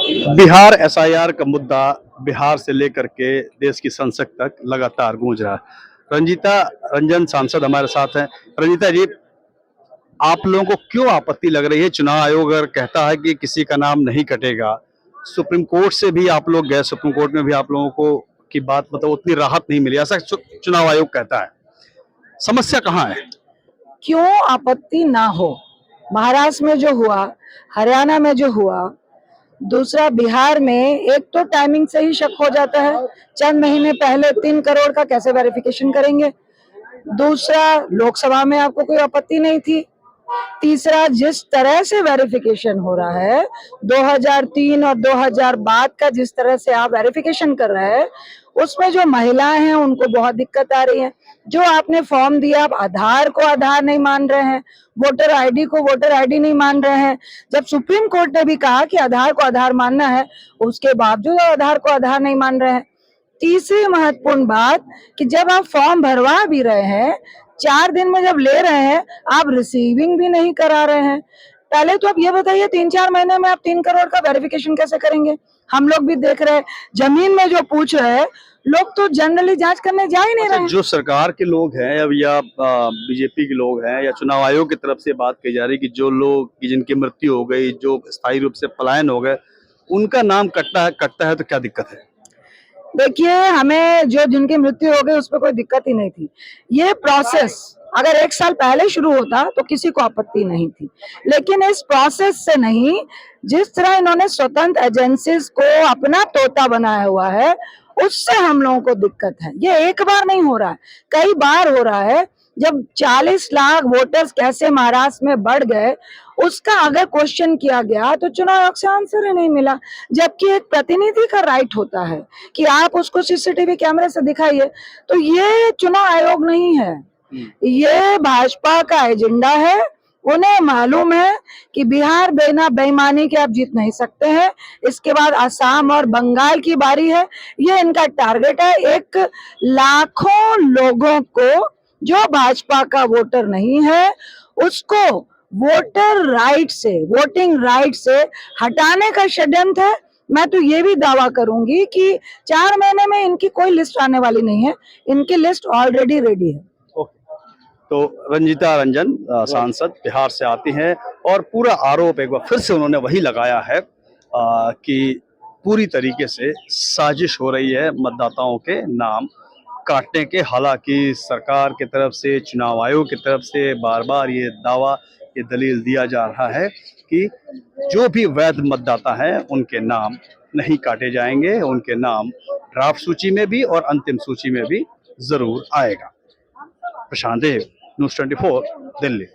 Bihar SIR का मुद्दा बिहार से लेकर के देश की संसद तक लगातार गूंज रहा है। रंजीता रंजन सांसद हमारे साथ हैं। रंजीता जी, आप लोगों को क्यों आपत्ति लग रही है? चुनाव आयोग अगर कहता है कि किसी का नाम नहीं कटेगा, सुप्रीम कोर्ट से भी आप लोग गए, सुप्रीम कोर्ट में भी आप लोगों को की बात मतलब उतनी राहत नहीं मिली, ऐसा चुनाव आयोग कहता है। समस्या कहाँ है? क्यों आपत्ति ना हो? महाराष्ट्र में जो हुआ, हरियाणा में जो हुआ, दूसरा बिहार में, एक तो टाइमिंग से ही शक हो जाता है। चंद महीने पहले 3 करोड़ का कैसे वेरिफिकेशन करेंगे? दूसरा, लोकसभा में आपको कोई आपत्ति नहीं थी। तीसरा, जिस तरह से वेरिफिकेशन हो रहा है, 2003 और 2000 बाद का जिस तरह से आप वेरिफिकेशन कर रहे हैं, उसमें जो महिलाएं हैं उनको बहुत दिक्कत आ रही है। जो आपने फॉर्म दिया, आप आधार को आधार नहीं मान रहे हैं, वोटर आईडी को वोटर आईडी नहीं मान रहे हैं। जब सुप्रीम कोर्ट ने भी कहा कि आधार को आधार मानना है, उसके बावजूद आधार को आधार नहीं मान रहे हैं। तीसरी महत्वपूर्ण बात कि जब आप फॉर्म भरवा भी रहे हैं, 4 दिन में जब ले रहे हैं, आप रिसीविंग भी नहीं करा रहे हैं। पहले तो आप ये बताइए, 3-4 महीने में आप 3 करोड़ का वेरिफिकेशन कैसे करेंगे? हम लोग भी देख रहे हैं, जमीन में जो पूछ रहे हैं लोग, तो जनरली जांच करने जा ही नहीं रहे हैं। जो सरकार के लोग हैं अब या बीजेपी के लोग हैं या चुनाव आयोग की तरफ से बात कही जा रही है कि जो लोग की जिनकी मृत्यु हो गई, जो स्थायी रूप से पलायन हो गए, उनका नाम कटता है तो क्या दिक्कत है? देखिए, हमें जो जिनकी मृत्यु हो गई उस पर कोई दिक्कत ही नहीं थी। ये प्रोसेस अगर 1 साल पहले शुरू होता तो किसी को आपत्ति नहीं थी, लेकिन इस प्रोसेस से नहीं, जिस तरह इन्होंने स्वतंत्र एजेंसीज को अपना तोता बनाया हुआ है, उससे हम लोगों को दिक्कत है। ये एक बार नहीं हो रहा है, कई बार हो रहा है। जब 40 लाख वोटर्स कैसे महाराष्ट्र में बढ़ गए, उसका अगर क्वेश्चन किया गया तो चुनाव आयोग से आंसर ही नहीं मिला। जबकि एक प्रतिनिधि का राइट होता है कि आप उसको सीसीटीवी कैमरे से दिखाइए। तो ये चुनाव आयोग नहीं है, ये भाजपा का एजेंडा है। उन्हें मालूम है कि बिहार बिना बेईमानी के आप जीत नहीं सकते हैं। इसके बाद असम और बंगाल की बारी है। ये इनका टारगेट है, एक लाखों लोगों को जो भाजपा का वोटर नहीं है उसको वोटर राइट से, वोटिंग राइट से हटाने का षड्यंत्र है। मैं तो ये भी दावा करूंगी कि 4 महीने में इनकी कोई लिस्ट आने वाली नहीं है, इनकी लिस्ट ऑलरेडी रेडी है। तो रंजीता रंजन सांसद बिहार से आती हैं और पूरा आरोप एक बार फिर से उन्होंने वही लगाया है कि पूरी तरीके से साजिश हो रही है मतदाताओं के नाम काटने के। हालांकि सरकार की तरफ से, चुनाव आयोग की तरफ से बार बार ये दावा, ये दलील दिया जा रहा है कि जो भी वैध मतदाता हैं उनके नाम नहीं काटे जाएंगे, उनके नाम ड्राफ्ट सूची में भी और अंतिम सूची में भी जरूर आएगा। प्रशांत देव, न्यूज़ 24, दिल्ली।